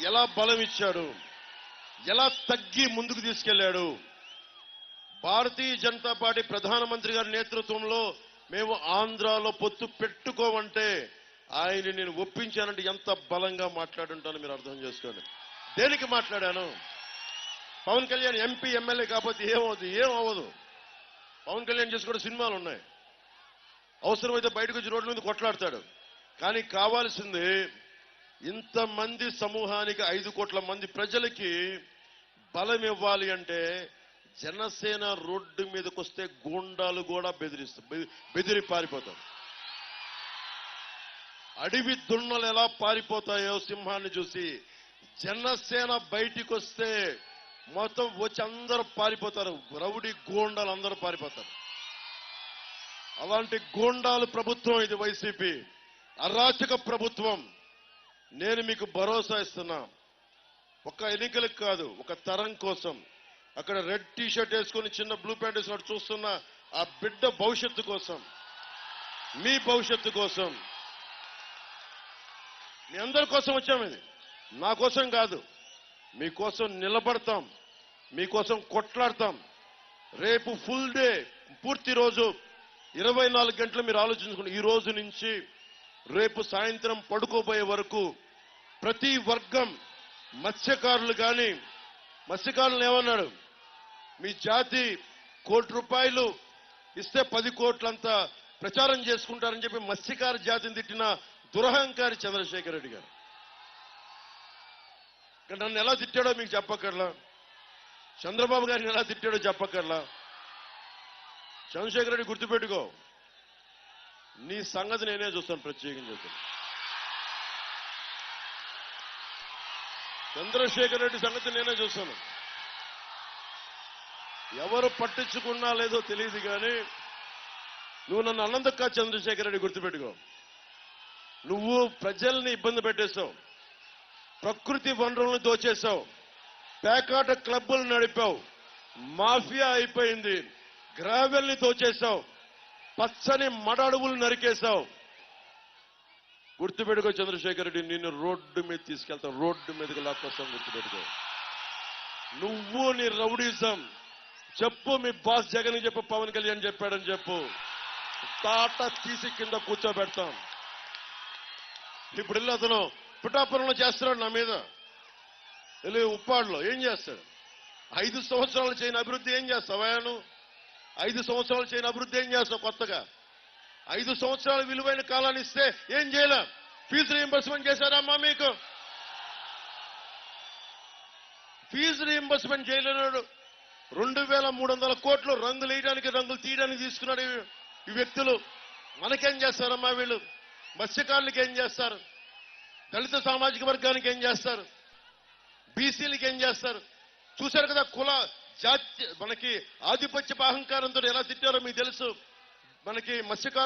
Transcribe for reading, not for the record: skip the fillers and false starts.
ఎలా బలం ఇచ్చాడు, ఎలా తగ్గి ముందుకు తీసుకెళ్లాడు. భారతీయ జనతా పార్టీ ప్రధానమంత్రి గారి నేతృత్వంలో మేము ఆంధ్రాలో పొత్తు పెట్టుకోమంటే ఆయన నేను ఒప్పించానంటే ఎంత బలంగా మాట్లాడుంటానో మీరు అర్థం చేసుకోండి. దేనికి మాట్లాడాను? పవన్ కళ్యాణ్ ఎంపీ ఎమ్మెల్యే కాకపోతే ఏం అవ్వదు. పవన్ కళ్యాణ్ చేసి కూడా సినిమాలు ఉన్నాయి. అవసరమైతే బయటకు వచ్చి రోడ్ల మీద కొట్లాడతాడు. కానీ కావాల్సింది ఇంతమంది సమూహానికి 5 కోట్ల మంది ప్రజలకి బలం ఇవ్వాలి అంటే జనసేన రోడ్డు మీదకి వస్తే గూండాలు కూడా బెదిరి పారిపోతారు. అడవి దున్నలు ఎలా పారిపోతాయో సింహాన్ని చూసి జనసేన బయటికి వస్తే మొత్తం వచ్చి అందరూ పారిపోతారు. రౌడీ గూండాలు అందరూ పారిపోతారు. అలాంటి గూండాలు ప్రభుత్వం ఇది వైసీపీ అరాచక ప్రభుత్వం. నేను మీకు భరోసా ఇస్తున్నా, ఒక ఎన్నికలకు కాదు, ఒక తరం కోసం. అక్కడ రెడ్ టీ షర్ట్ వేసుకుని చిన్న బ్లూ ప్యాంట్ వేసుకుని చూస్తున్న ఆ బిడ్డ భవిష్యత్తు కోసం, మీ భవిష్యత్తు కోసం, మీ అందరి కోసం వచ్చాము. ఇది నా కోసం కాదు, మీకోసం నిలబడతాం, మీకోసం కొట్లాడతాం. రేపు ఫుల్ డే, పూర్తి రోజు 24 గంటలు మీరు ఆలోచించుకుని ఈ రోజు నుంచి రేపు సాయంత్రం పడుకోబోయే వరకు ప్రతి వర్గం, మత్స్యకారులు కానీ, మత్స్యకారులు ఏమన్నాడు, మీ జాతి ₹1 ఇస్తే 10 కోట్లంతా ప్రచారం చేసుకుంటారని చెప్పి మత్స్యకార జాతిని తిట్టిన దురహంకారి చంద్రశేఖర్ రెడ్డి గారు. నన్ను ఎలా తిట్టాడో మీకు చెప్పక్కర్లా, చంద్రబాబు గారిని ఎలా తిట్టాడో చెప్పక్కర్లా. చంద్రశేఖర్ రెడ్డి గుర్తుపెట్టుకో, నీ సంగతి నేనే చూస్తాను, ప్రత్యేకంగా చెప్తాను. చంద్రశేఖర్ రెడ్డి సంగతి నేనే చూస్తాను. ఎవరు పట్టించుకున్నా లేదో తెలియదు కానీ నువ్వు నన్ను అన్నందుకు కాదు చంద్రశేఖర్ రెడ్డి, గుర్తుపెట్టుకో. నువ్వు ప్రజల్ని ఇబ్బంది పెట్టేశావు, ప్రకృతి వనరులను దోచేశావు, పేకాట క్లబ్బులు నడిపావు, మాఫియా అయిపోయింది, గ్రావెల్ని దోచేశావు, పచ్చని మడడువులు నరికేశావు. గుర్తుపెట్టుకో చంద్రశేఖర్ రెడ్డి, నిన్ను రోడ్డు మీద తీసుకెళ్తాం, రోడ్డు మీదకి లాక్కొస్తాం. గుర్తుపెట్టుకో. నువ్వు నీ రౌడీజం చెప్పు, మీ బాస్ జగన్ చెప్పు, పవన్ కళ్యాణ్ చెప్పాడని చెప్పు, తాట తీసి కింద కూర్చోబెడతాం. ఇప్పుడు వెళ్ళి అతను పిఠాపురంలో చేస్తున్నాడు నా మీద, వెళ్ళి ఉప్పాడులో ఏం చేస్తాడు? 5 సంవత్సరాలు చేయని అభివృద్ధి ఏం చేస్తావా? నువ్వు 5 సంవత్సరాలు చేయని అభివృద్ధి ఏం చేస్తావు కొత్తగా? 5 సంవత్సరాల విలువైన కాలాన్ని ఇస్తే ఏం చేయలే? ఫీజు రీయింబర్స్మెంట్ చేశారమ్మా మీకు? Fee reimbursement చేయలేనాడు. 2300 కోట్లు రంగులు వేయడానికి, రంగులు తీయడానికి తీసుకున్నాడు ఈ వ్యక్తులు. మనకేం చేస్తారమ్మా వీళ్ళు? మత్స్యకారులకి ఏం చేస్తారు? దళిత సామాజిక వర్గానికి ఏం చేస్తారు? బీసీలకి ఏం చేస్తారు? చూశారు కదా, కుల జాతి మనకి ఆధిపత్య అహంకారంతో ఎలా తిట్టారో మీకు తెలుసు. మనకి మత్స్యకారులు